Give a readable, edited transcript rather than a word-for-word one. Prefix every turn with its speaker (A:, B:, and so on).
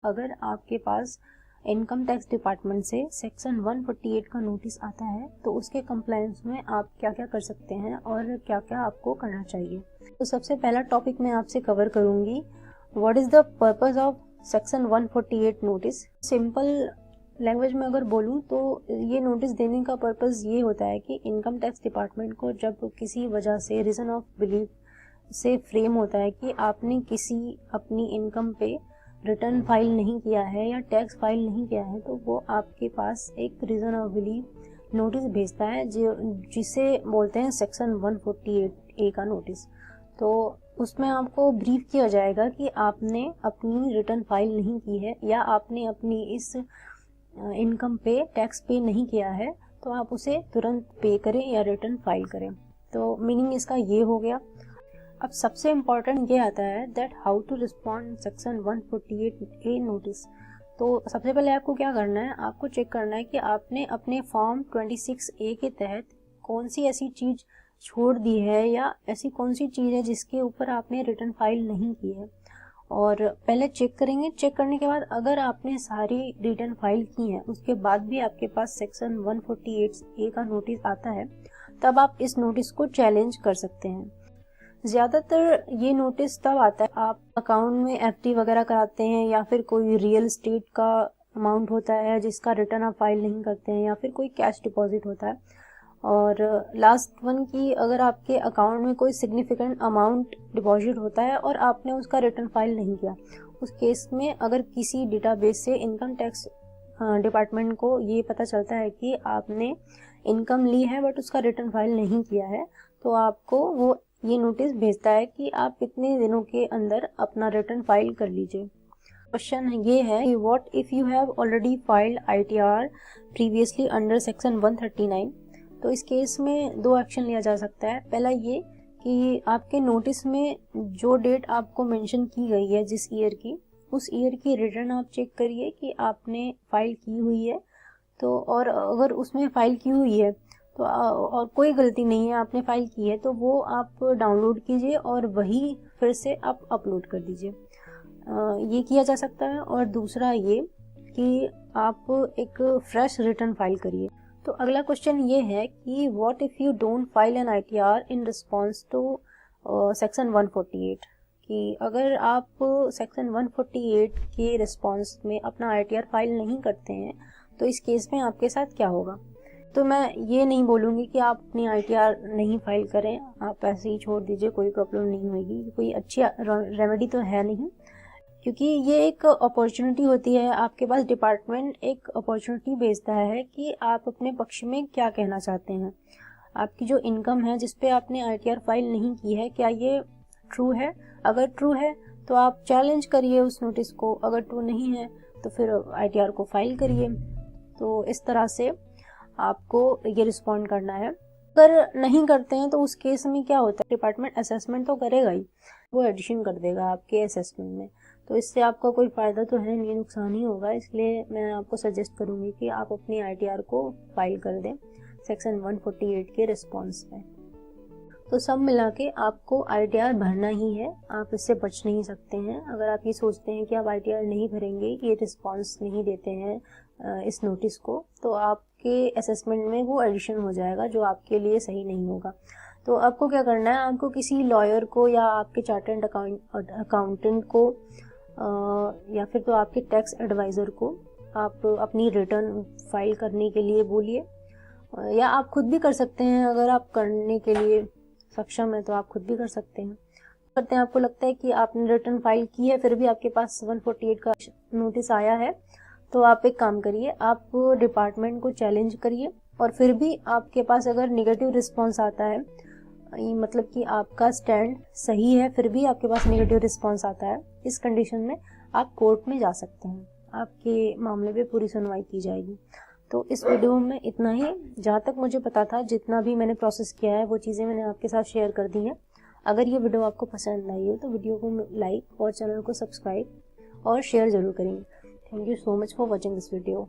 A: अगर आपके पास income tax department से सेक्शन 148 का नोटिस आता है तो उसके कंप्लायंस में आप क्या क्या कर सकते हैं और क्या क्या आपको करना चाहिए। तो सबसे पहला टॉपिक मैं आपसे कवर करूंगी, what is the purpose of section 148 notice. Simple language में अगर बोलूँ तो ये नोटिस देने का पर्पस ये होता है कि इनकम टैक्स डिपार्टमेंट को जब किसी वजह से रीज़न ऑफ बिलीफ से फ्रेम होता है कि आपने किसी अपनी इनकम पे रिटर्न फाइल नहीं किया है या टैक्स फाइल नहीं किया है, तो वो आपके पास एक रीज़न ऑफ बिलीफ नोटिस भेजता है जिसे बोलते हैं सेक्शन 148A का नोटिस। तो उसमें आपको ब्रीफ किया जाएगा कि आपने अपनी रिटर्न फाइल नहीं की है या आपने अपनी इस इनकम पे टैक्स पे नहीं किया है, तो आप उसे तुरंत पे करें या रिटर्न फाइल करें। तो मीनिंग इसका ये हो गया। अब सबसे इम्पॉर्टेंट ये आता है that how to respond section 148A notice. तो सबसे पहले आपको क्या करना है, आपको चेक करना है कि आपने अपने फॉर्म 26A के तहत कौन सी ऐसी चीज़ छोड़ दी है या ऐसी कौन सी चीज़ है जिसके ऊपर आपने रिटर्न फाइल नहीं की है। और पहले चेक करेंगे, चेक करने के बाद अगर आपने सारी रिटर्न फाइल की हैं उसके बाद भी आपके पास सेक्शन 148A का नोटिस आता है, तब आप इस नोटिस को चैलेंज कर सकते हैं। ज़्यादातर ये नोटिस तब आता है आप अकाउंट में FD वगैरह कराते हैं या फिर कोई रियल एस्टेट का अमाउंट होता है जिसका रिटर्न आप फाइल नहीं करते हैं या फिर कोई कैश डिपॉजिट होता है। और लास्ट वन की अगर आपके अकाउंट में कोई सिग्निफिकेंट अमाउंट डिपॉजिट होता है और आपने उसका रिटर्न फाइल नहीं किया, उस केस में अगर किसी डेटाबेस से इनकम टैक्स डिपार्टमेंट को ये पता चलता है कि आपने इनकम ली है बट उसका रिटर्न फाइल नहीं किया है, तो आपको वो ये नोटिस भेजता है कि आप कितने दिनों के अंदर अपना रिटर्न फाइल कर लीजिए। क्वेश्चन ये है कि what if you have already filed ITR previously under section 139। तो इस केस में दो एक्शन लिया जा सकता है। पहला ये कि आपके नोटिस में जो डेट आपको मेंशन की गई है जिस ईयर की, उस ईयर की रिटर्न आप चेक करिए कि आपने फाइल की हुई है। तो और अगर उसमें फाइल की हुई है तो और कोई गलती नहीं है, आपने फाइल की है, तो वो आप डाउनलोड कीजिए और वही फिर से आप अपलोड कर दीजिए। ये किया जा सकता है। और दूसरा ये कि आप एक फ्रेश रिटर्न फाइल करिए। तो अगला क्वेश्चन ये है कि what if you don't file an ITR in response to section 148, कि अगर आप सेक्शन 148 के रिस्पॉन्स में अपना ITR फाइल नहीं करते हैं तो इस केस में आपके साथ क्या होगा। तो मैं ये नहीं बोलूँगी कि आप अपनी ITR नहीं फाइल करें, आप ऐसे ही छोड़ दीजिए, कोई प्रॉब्लम नहीं होगी, कोई अच्छी रेमेडी तो है नहीं, क्योंकि ये एक अपॉर्चुनिटी होती है आपके पास। डिपार्टमेंट एक अपॉर्चुनिटी भेजता है कि आप अपने पक्ष में क्या कहना चाहते हैं। आपकी जो इनकम है जिस पे आपने ITR फाइल नहीं की है, क्या ये ट्रू है। अगर ट्रू है तो आप चैलेंज करिए उस नोटिस को, अगर ट्रू नहीं है तो फिर ITR को फाइल करिए। तो इस तरह से आपको ये रिस्पॉन्ड करना है। अगर नहीं करते हैं तो उस केस में क्या होता है, डिपार्टमेंट असेसमेंट तो करेगा ही, वो एडिशन कर देगा आपके असेसमेंट में। तो इससे आपका कोई फ़ायदा तो है नहीं, नुकसान ही होगा। इसलिए मैं आपको सजेस्ट करूँगी कि आप अपनी ITR को फाइल कर दें सेक्शन 148 के रिस्पॉन्स में। तो सब मिला के आपको ITR भरना ही है, आप इससे बच नहीं सकते हैं। अगर आप ये सोचते हैं कि आप ITR नहीं भरेंगे, ये रिस्पॉन्स नहीं देते हैं इस नोटिस को, तो आपके असेसमेंट में वो एडिशन हो जाएगा जो आपके लिए सही नहीं होगा। तो आपको क्या करना है, आपको किसी लॉयर को या आपके चार्टर्ड अकाउंटेंट को या फिर तो आपके टैक्स एडवाइज़र को आप अपनी रिटर्न फाइल करने के लिए बोलिए, या आप खुद भी कर सकते हैं। अगर आप करने के लिए सक्षम है तो आप खुद भी कर सकते हैं। करते हैं, आपको लगता है कि आपने रिटर्न फाइल की है फिर भी आपके पास 148 का नोटिस आया है, तो आप एक काम करिए, आप डिपार्टमेंट को चैलेंज करिए और फिर भी आपके पास अगर नेगेटिव रिस्पॉन्स आता है, मतलब कि आपका स्टैंड सही है फिर भी आपके पास नेगेटिव रिस्पॉन्स आता है, इस कंडीशन में आप कोर्ट में जा सकते हैं, आपके मामले पे पूरी सुनवाई की जाएगी। तो इस वीडियो में इतना ही। जहाँ तक मुझे पता था, जितना भी मैंने प्रोसेस किया है वो चीज़ें मैंने आपके साथ शेयर कर दी हैं। अगर ये वीडियो आपको पसंद आई हो तो वीडियो को लाइक और चैनल को सब्सक्राइब और शेयर ज़रूर करेंगे। Thank you so much for watching this video.